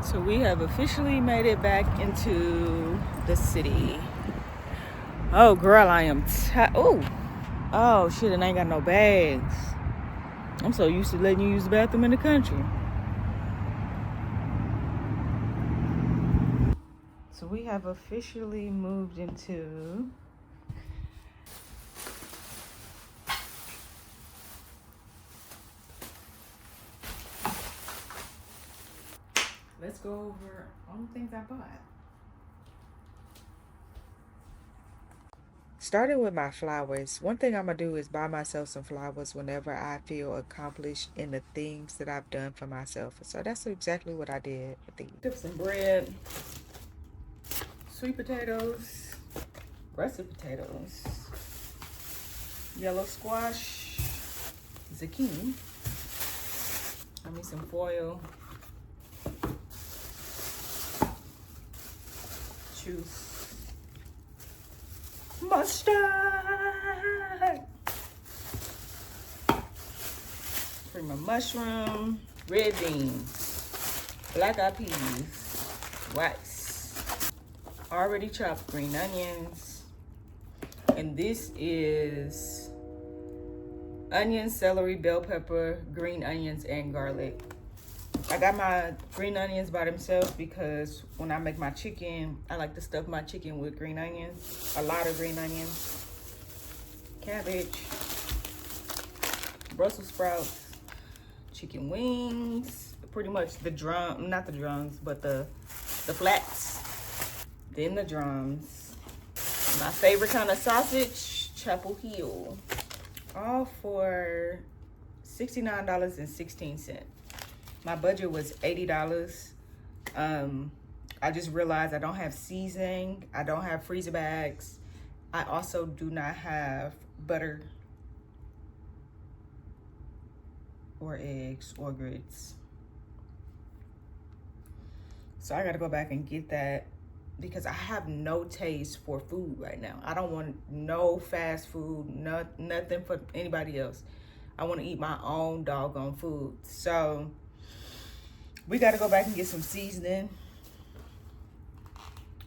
So we have officially made it back into the city. Oh girl, I am oh shit, and I ain't got no bags. I'm so used to letting you use the bathroom in the country. So we have officially moved into let's go over all the things I bought. Starting with my flowers, one thing I'm going to do is buy myself some flowers whenever I feel accomplished in the things that I've done for myself. So that's exactly what I did with these. Took some bread, sweet potatoes, russet potatoes, yellow squash, zucchini. I need some foil, juice, mustard, cream of mushroom, red beans, black eyed peas, rice, already chopped green onions, and this is onion, celery, bell pepper, green onions, and garlic. I got my green onions by themselves because when I make my chicken, I like to stuff my chicken with green onions, a lot of green onions, cabbage, Brussels sprouts, chicken wings, pretty much the drum, not the drums, but the flats, then the drums. My favorite kind of sausage, Chapel Hill, all for $69.16. My budget was $80. I just realized I don't have seasoning. I don't have freezer bags. I also do not have butter or eggs or grits. So I gotta go back and get that because I have no taste for food right now. I don't want no fast food, nothing for anybody else. I want to eat my own doggone food. So we got to go back and get some seasoning.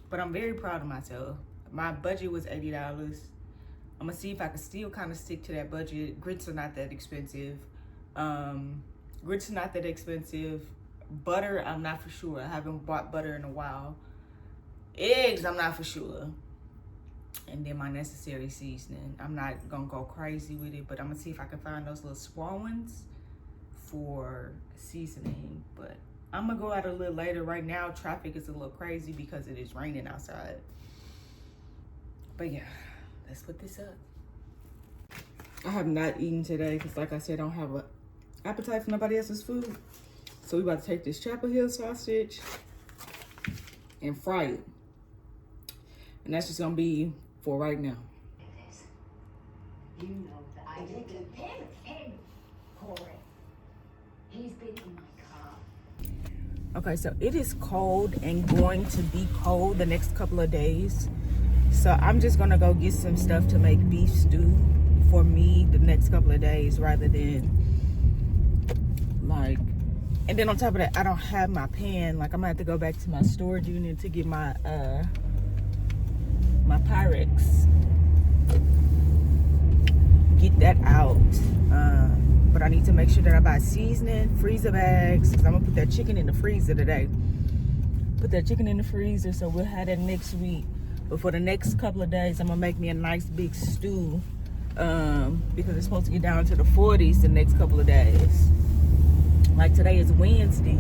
But I'm very proud of myself. My budget was $80. I'm going to see if I can still kind of stick to that budget. Grits are not that expensive. Grits are not that expensive. Butter, I'm not for sure. I haven't bought butter in a while. Eggs, I'm not for sure. And then my necessary seasoning. I'm not going to go crazy with it, but I'm going to see if I can find those little small ones for seasoning. But I'm going to go out a little later. Right now, traffic is a little crazy because it is raining outside. But yeah, let's put this up. I have not eaten today because, like I said, I don't have an appetite for nobody else's food. So we about to take this Chapel Hill sausage and fry it. And that's just going to be for right now. You know that I didn't him, Corey. He's been in my car. Okay, so it is cold and going to be cold the next couple of days. So I'm just gonna go get some stuff to make beef stew for me the next couple of days rather than like, and then on top of that, I don't have my pan. Like I'm gonna have to go back to my storage unit to get my my Pyrex. Get that out. But I need to make sure that I buy seasoning, freezer bags, because I'm gonna put that chicken in the freezer today. Put that chicken in the freezer so we'll have that next week. But for the next couple of days, I'm gonna make me a nice big stew because it's supposed to get down to the 40s the next couple of days. Like today is Wednesday.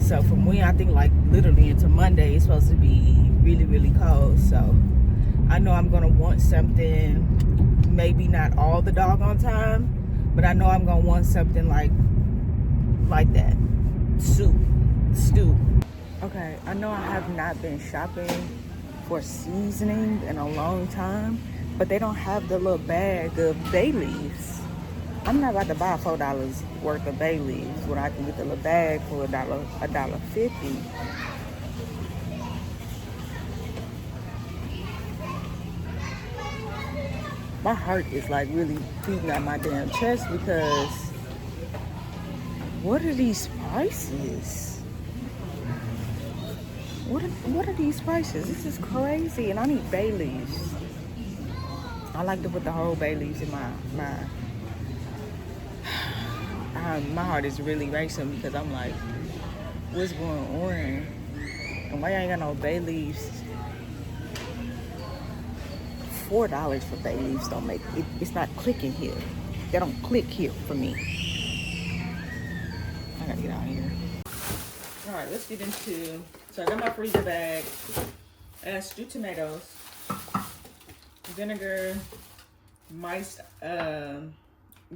So from when I think like literally into Monday, it's supposed to be really, really cold. So I know I'm gonna want something, maybe not all the doggone time, but I know I'm gonna want something like that. Stew. Okay, I know I have not been shopping for seasoning in a long time, but they don't have the little bag of bay leaves. I'm not about to buy $4 worth of bay leaves when I can get the little bag for $1.50. My heart is like really beating out my damn chest because what are these prices? What are these prices? This is crazy, and I need bay leaves. I like to put the whole bay leaves in my heart is really racing because I'm like, what's going on? And why I ain't got no bay leaves? $4 for bay leaves don't make it. It's not clicking here. They don't click here for me. I gotta get out of here. All right, let's get into. So I got my freezer bag. I got stewed tomatoes, vinegar, miced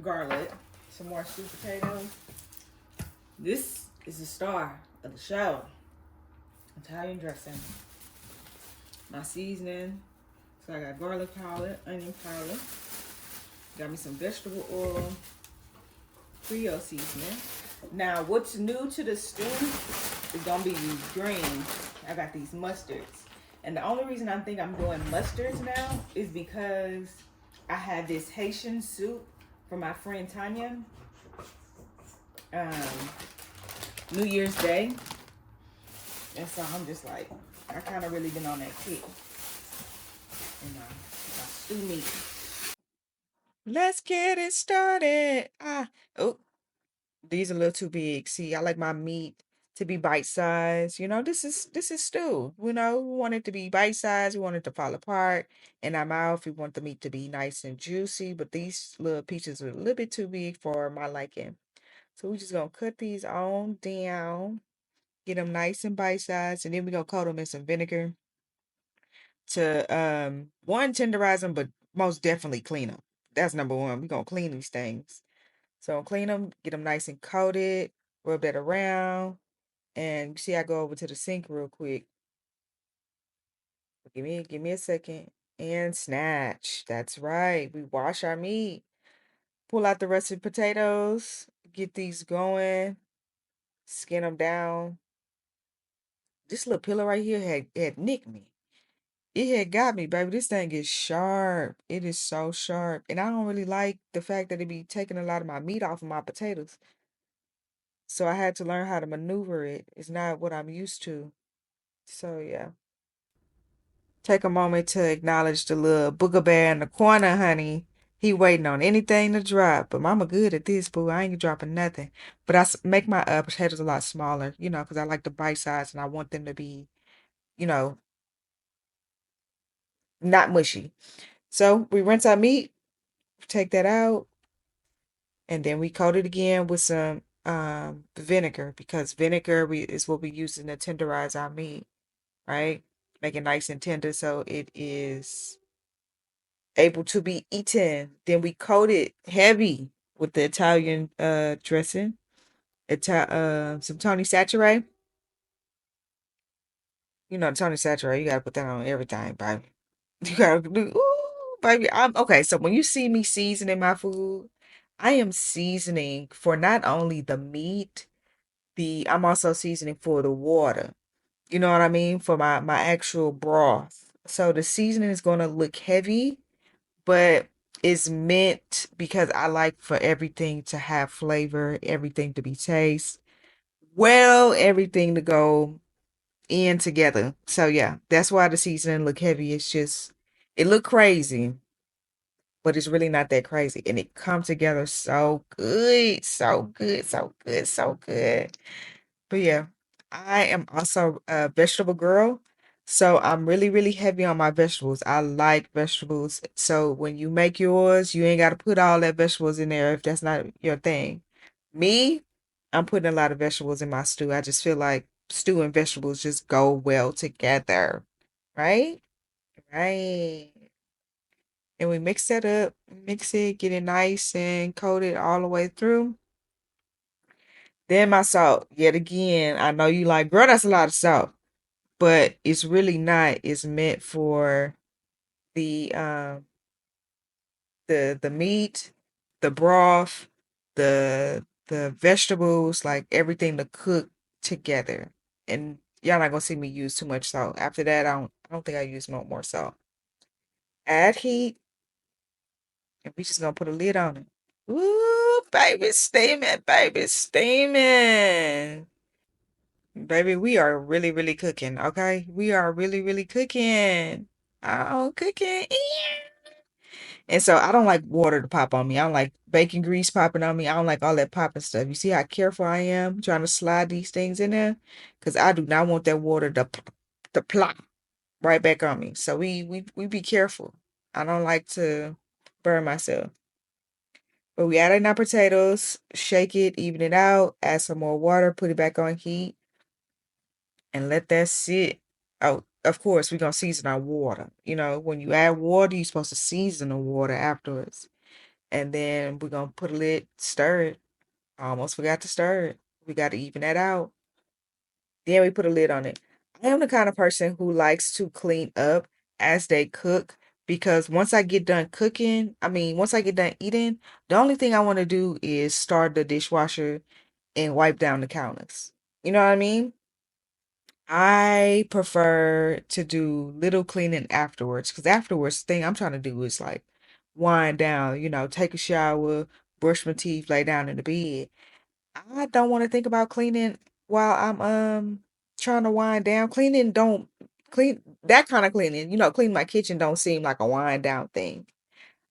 garlic, some more sweet potatoes. This is the star of the show. Italian dressing. My seasoning. So I got garlic powder, onion powder. Got me some vegetable oil, Creole seasoning. Now, what's new to the stew is gonna be these greens. I got these mustards. And the only reason I think I'm doing mustards now is because I had this Haitian soup from my friend Tanya, New Year's Day. And so I'm just like, I kind of really been on that kick. And my stew meat. Let's get it started. Oh, these are a little too big. See, I like my meat to be bite sized. You know, this is stew. You know, we want it to be bite sized. We want it to fall apart in our mouth. We want the meat to be nice and juicy. But these little pieces are a little bit too big for my liking. So we're just gonna cut these on down, get them nice and bite sized, and then we're gonna coat them in some vinegar to one, tenderize them, but most definitely clean them. That's number one. We're gonna clean these things. So clean them, get them nice and coated, rub that around, and you see I go over to the sink real quick. Give me a second. And snatch. That's right. We wash our meat. Pull out the russet potatoes. Get these going. Skin them down. This little pillow right here had nicked me. It had got me, baby. This thing is sharp. It is so sharp. And I don't really like the fact that it be taking a lot of my meat off of my potatoes. So I had to learn how to maneuver it. It's not what I'm used to. So yeah. Take a moment to acknowledge the little booger bear in the corner, honey. He waiting on anything to drop. But mama good at this, boo. I ain't dropping nothing. But make my potatoes a lot smaller, you know, because I like the bite size and I want them to be, you know, not mushy. So we rinse our meat, take that out, and then we coat it again with some vinegar because vinegar is what we use to tenderize our meat, right? Make it nice and tender so it is able to be eaten. Then we coat it heavy with the Italian dressing. Some Tony Satcheret. You know, Tony Satcheret, you gotta put that on everything, baby. You gotta do, ooh, baby. I'm okay. So when you see me seasoning my food, I am seasoning for not only the meat, I'm also seasoning for the water. You know what I mean? For my actual broth. So the seasoning is gonna look heavy, but it's meant because I like for everything to have flavor, everything to be taste, well, everything to go in together. So yeah, that's why the seasoning look heavy. It's just it look crazy, but it's really not that crazy, and it come together so good, so good, so good, so good. But yeah, I am also a vegetable girl. So I'm really, really heavy on my vegetables. I like vegetables. So when you make yours, you ain't got to put all that vegetables in there if that's not your thing. Me, I'm putting a lot of vegetables in my stew. I just feel like stew and vegetables just go well together. Right? Right. And we mix that up, mix it, get it nice and coated all the way through. Then my salt, yet again, I know you like, girl, that's a lot of salt, but it's really not. It's meant for the the meat, the broth, the vegetables, like everything to cook together. And y'all not gonna see me use too much salt. After that, I don't think I use no more salt. Add heat, and we just gonna put a lid on it. Ooh, baby steaming, baby steaming. Baby, we are really, really cooking, okay? We are really, really cooking. Oh, cooking. Yeah. And so I don't like water to pop on me. I don't like bacon grease popping on me. I don't like all that popping stuff. You see how careful I am trying to slide these things in there? Because I do not want that water to plop right back on me. So we be careful. I don't like to burn myself. But we add in our potatoes, shake it, even it out, add some more water, put it back on heat, and let that sit. Oh, of course, we're gonna season our water. You know, when you add water, you're supposed to season the water afterwards. And then we're gonna put a lid, stir it. I almost forgot to stir it. We gotta even that out. Then we put a lid on it. I am the kind of person who likes to clean up as they cook because once I get done cooking, once I get done eating, the only thing I want to do is start the dishwasher and wipe down the counters. You know what I mean? I prefer to do little cleaning afterwards because afterwards, the thing I'm trying to do is like wind down, take a shower, brush my teeth, lay down in the bed. I don't want to think about cleaning while I'm trying to wind down. Cleaning don't clean that kind of cleaning, clean my kitchen don't seem like a wind down thing.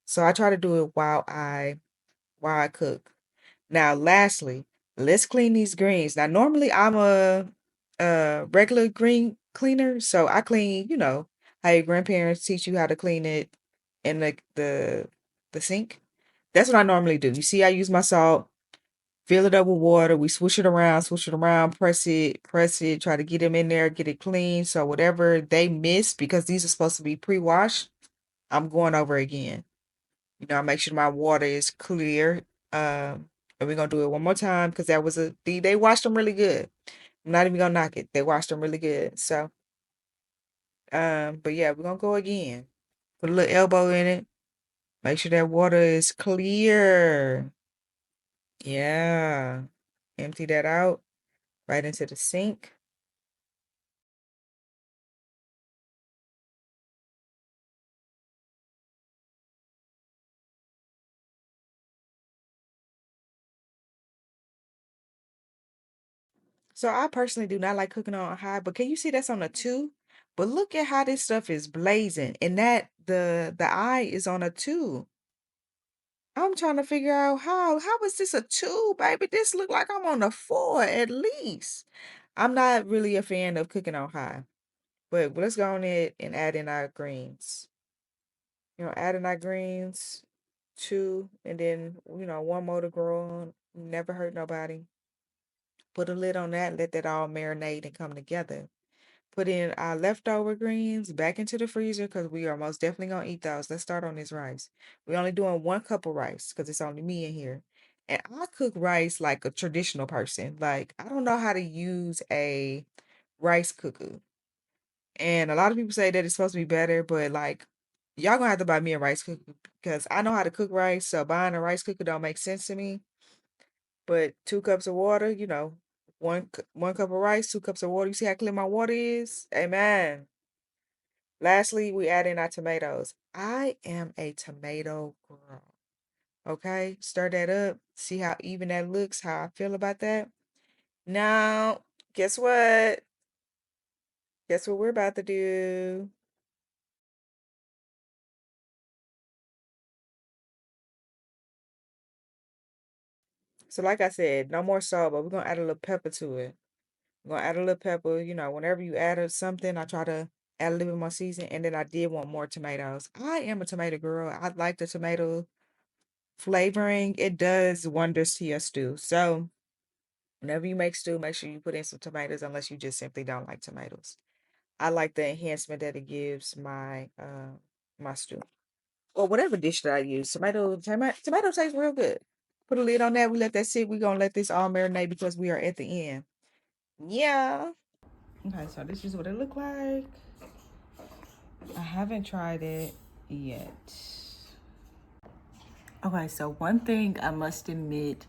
So I try to do it while I cook. Now, lastly, let's clean these greens. Now, normally I'm a regular green cleaner, so I clean, how your grandparents teach you how to clean it in the sink. That's what I normally do. You see, I use my salt, fill it up with water. We switch it around, press it, try to get them in there, get it clean. So whatever they miss, because these are supposed to be pre-washed, I'm going over again. I make sure my water is clear. And we're gonna do it one more time because they washed them really good. I'm not even gonna knock it. They washed them really good. So, but yeah, we're gonna go again. Put a little elbow in it. Make sure that water is clear. Yeah. Empty that out right into the sink. So I personally do not like cooking on high, but can you see that's on a two? But look at how this stuff is blazing, and that the eye is on a two. I'm trying to figure out how is this a two, baby? This look like I'm on a four at least. I'm not really a fan of cooking on high, but let's go on it and add in our greens. Add in our greens, two, and then one more to grow on. Never hurt nobody. Put a lid on that, let that all marinate and come together. Put in our leftover greens back into the freezer because we are most definitely gonna eat those. Let's start on this rice. We're only doing 1 cup of rice because it's only me in here. And I cook rice like a traditional person. Like I don't know how to use a rice cooker. And a lot of people say that it's supposed to be better, but like y'all gonna have to buy me a rice cooker because I know how to cook rice, so buying a rice cooker don't make sense to me. But 2 cups of water, one cup of rice, 2 cups of water. You see how clear my water is? Amen. Lastly, we add in our tomatoes. I am a tomato girl. Okay, stir that up. See how even that looks, how I feel about that. Now, guess what? Guess what we're about to do? So, like I said, no more salt, but we're gonna add a little pepper to it. We're gonna add a little pepper. Whenever you add something, I try to add a little bit more seasoning, and then I did want more tomatoes. I am a tomato girl. I like the tomato flavoring. It does wonders to your stew. So, whenever you make stew, make sure you put in some tomatoes unless you just simply don't like tomatoes. I like the enhancement that it gives my stew. Or whatever dish that I use. Tomato tastes real good. Put a lid on that. We let that sit. We're gonna let this all marinate because we are at the end. Yeah. Okay, so this is what it look like. I haven't tried it yet. Okay, so one thing I must admit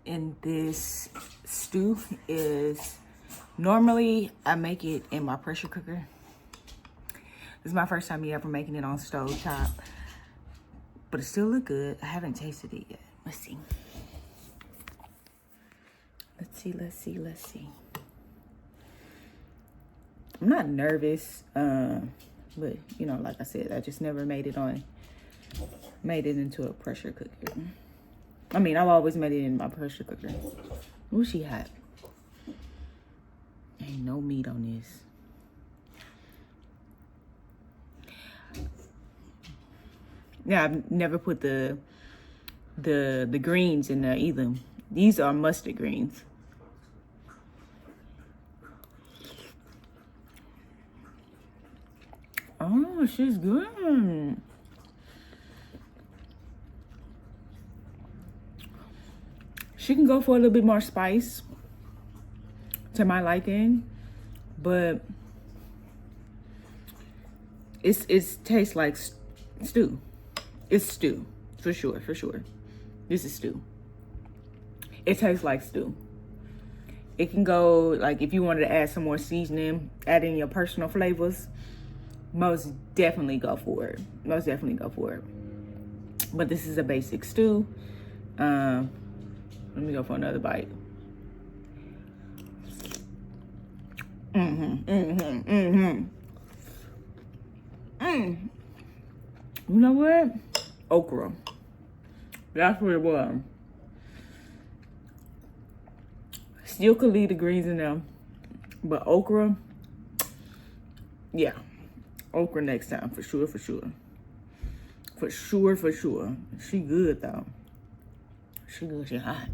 in this stew is normally I make it in my pressure cooker. This is my first time ever making it on stove top, but it still look good. I haven't tasted it yet. Let's see. Let's see. I'm not nervous, but you know, like I said, I just never made it into a pressure cooker. I mean, I've always made it in my pressure cooker. Ooh, she hot. Ain't no meat on this. Yeah, I've never put the greens in there either. These are mustard greens. Oh, she's good. She can go for a little bit more spice to my liking, but it tastes like stew. It's stew, for sure, for sure. This is stew. It tastes like stew. It can go, like, if you wanted to add some more seasoning, add in your personal flavors, most definitely go for it. Most definitely go for it. But this is a basic stew. Let me go for another bite. You know what? Okra. That's what it was. Still could leave the greens in there, but okra, yeah, okra next time for sure, for sure, for sure, for sure. She good though. She good. She hot,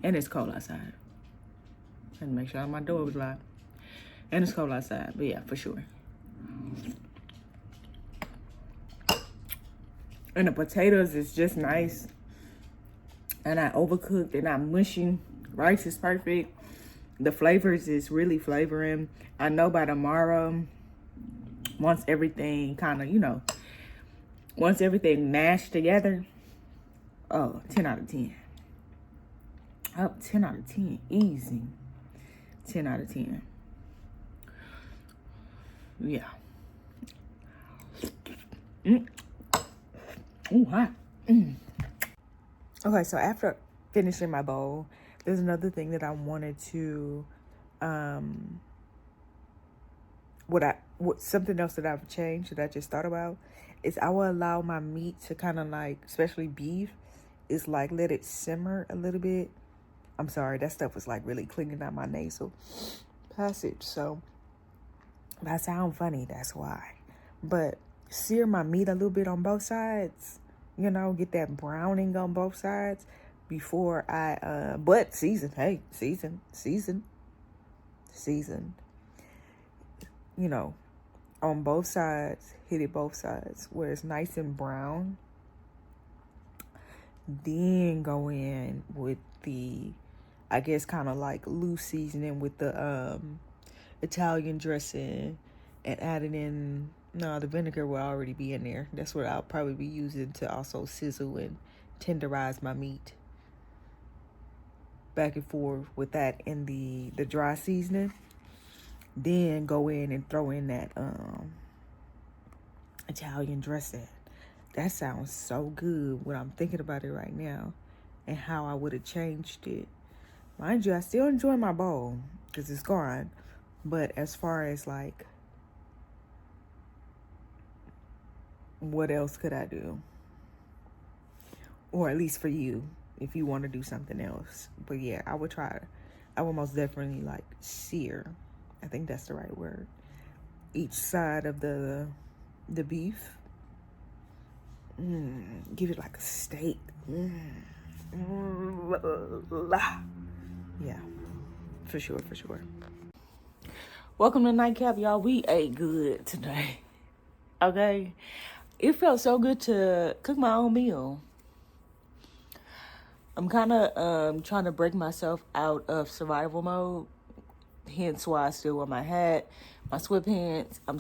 and it's cold outside. Had to make sure my door was locked, and it's cold outside. But yeah, for sure. And the potatoes is just nice. And not overcooked. They're not mushy. Rice is perfect. The flavors is really flavoring. I know by tomorrow, once everything kind of, you know, once everything mashed together, oh, 10 out of 10. Oh, 10 out of 10. Easy. 10 out of 10. Yeah. Ooh, hot. Okay, so after finishing my bowl, there's another thing that I wanted to, something else that I've changed that I just thought about is I will allow my meat to kind of like, especially beef, is like let it simmer a little bit. I'm sorry, that stuff was like really cleaning out my nasal passage. So if I sound funny, that's why. But sear my meat a little bit on both sides. You know, get that browning on both sides before I, but season, hey, season. You know, on both sides, hit it both sides where it's nice and brown. Then go in with the, I guess, kind of like loose seasoning with the Italian dressing and adding in, no, the vinegar will already be in there. That's what I'll probably be using to also sizzle and tenderize my meat. Back and forth with that in the dry seasoning. Then go in and throw in that Italian dressing. That sounds so good when I'm thinking about it right now and how I would have changed it. Mind you, I still enjoy my bowl because it's gone. But as far as like, what else could I do? Or at least for you, if you want to do something else. But yeah, I would most definitely like sear. I think that's the right word. Each side of the beef. Give it like a steak. Yeah, for sure, for sure. Welcome to Nightcap, y'all. We ate good today. Okay? It felt so good to cook my own meal. I'm kind of trying to break myself out of survival mode. Hence why I still wear my hat, my sweatpants. I'm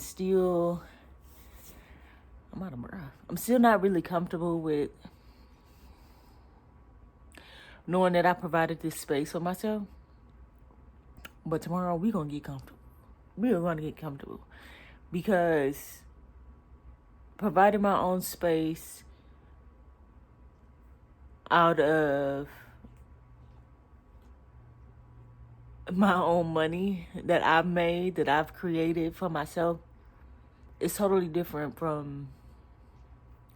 out of breath. I'm still not really comfortable with knowing that I provided this space for myself. But tomorrow we're going to get comfortable. We are going to get comfortable. Because providing my own space out of my own money that I've made, that I've created for myself, is totally different from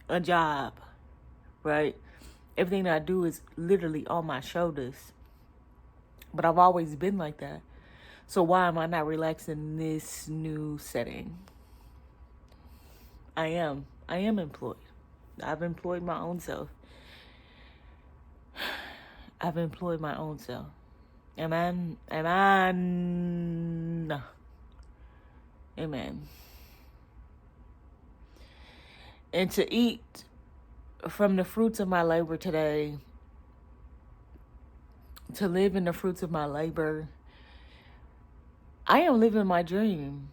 a job, right? Everything that I do is literally on my shoulders. But I've always been like that. So why am I not relaxing in this new setting? I am employed. I've employed my own self. I've employed my own self. Amen. Amen. Amen. And to eat from the fruits of my labor today, to live in the fruits of my labor, I am living my dream.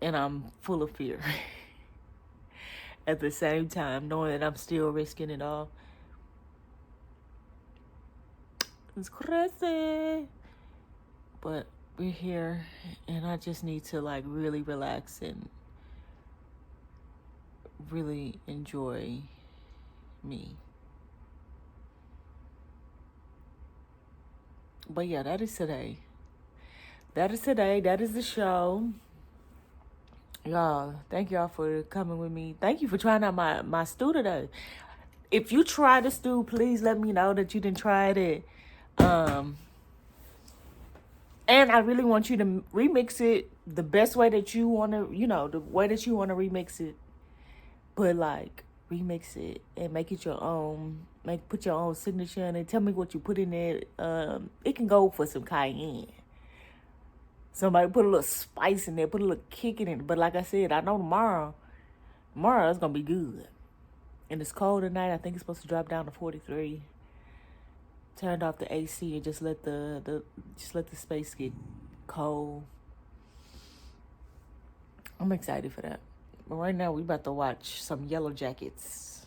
And I'm full of fear. At the same time, knowing that I'm still risking it all. It's crazy. But we're here, and I just need to like really relax and really enjoy me. But yeah, that is today. That is today. That is the show. Y'all, thank y'all for coming with me. Thank you for trying out my stew today. If you try the stew, please let me know that you didn't try it. And I really want you to remix it the best way that you want to, the way that you want to remix it. But like, remix it and make it your own. Put your own signature in it. Tell me what you put in it. It can go for some cayenne. Somebody put a little spice in there, put a little kick in it. But like I said, I know tomorrow it's gonna be good. And it's cold tonight. I think it's supposed to drop down to 43. Turned off the AC and just let the space get cold. I'm excited for that. But right now we about to watch some Yellow Jackets.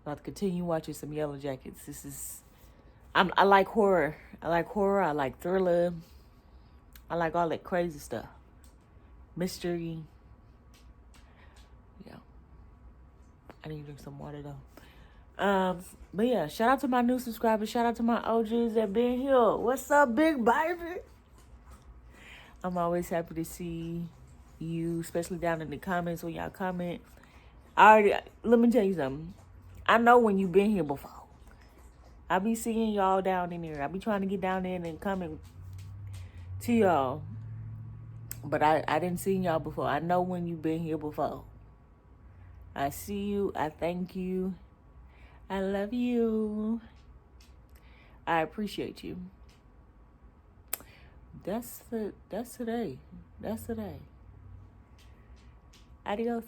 About to continue watching some Yellow Jackets. I like horror. I like thriller. I like all that crazy stuff. Mystery. Yeah. I need to drink some water though. But yeah, shout out to my new subscribers. Shout out to my OGs that been here. What's up, big baby? I'm always happy to see you, especially down in the comments when y'all comment. Let me tell you something. I know when you been here before. I be seeing y'all down in there. I be trying to get down there and comment to y'all. But I didn't see y'all before. I know when you been here before. I see you. I thank you. I love you. I appreciate you. That's today. Adios.